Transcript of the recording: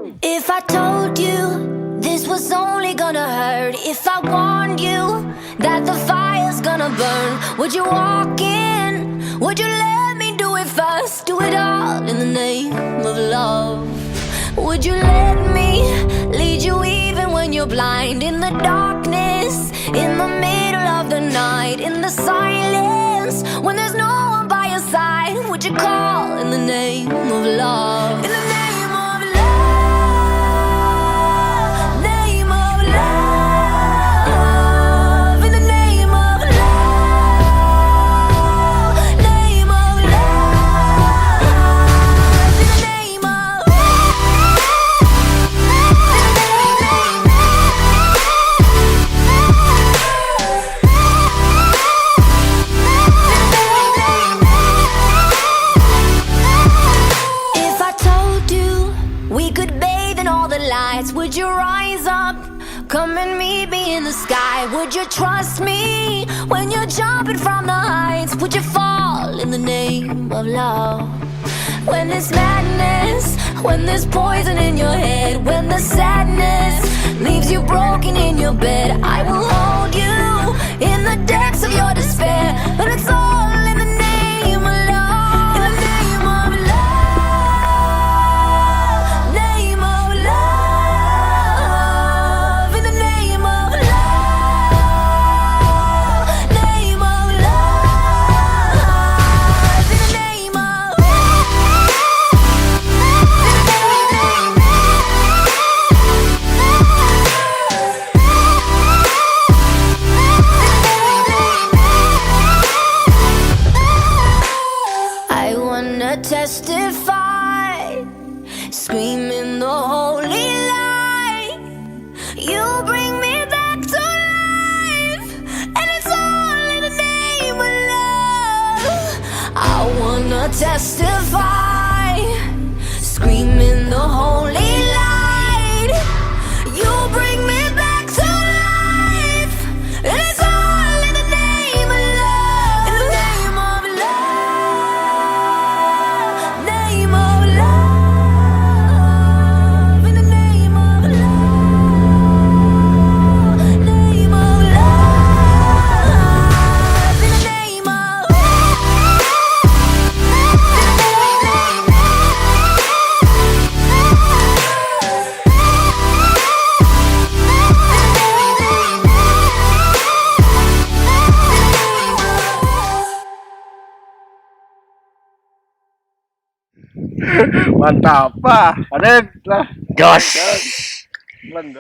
If I told you this was only gonna hurt, if I warned you that the fire's gonna burn, would you walk in? Would you let me do it first? Do it all in the name of love. Would you let me lead you even when you're blind? In the darkness, in the middle of the night, in the silence, when there's no one by your side, would you call in the name of love? In the name of love, name of love, in the name of love, name of love, in the name of If I told you we could bathe in all the lights, would you rise up? Come and meet me in the sky. Would you trust me when you're jumping from the heights? Would you fall in the name of love? When there's madness, when there's poison in your head, when the sadness leaves you broken in your bed, I will hold you in the depths of your despair. And it's all in the name of love. In the name of love, name of love, in the name of love, name of love, in the name of I wanna testify, screaming the holy light. You bring me back to life, and it's all in the name of love. I wanna testify, screaming the holy light. You bring me back to life, and it's all in the name of love. In the name of love, name of love, in the name of love, name of love, in the name of Mantap pa, padet lah. Jos. Belum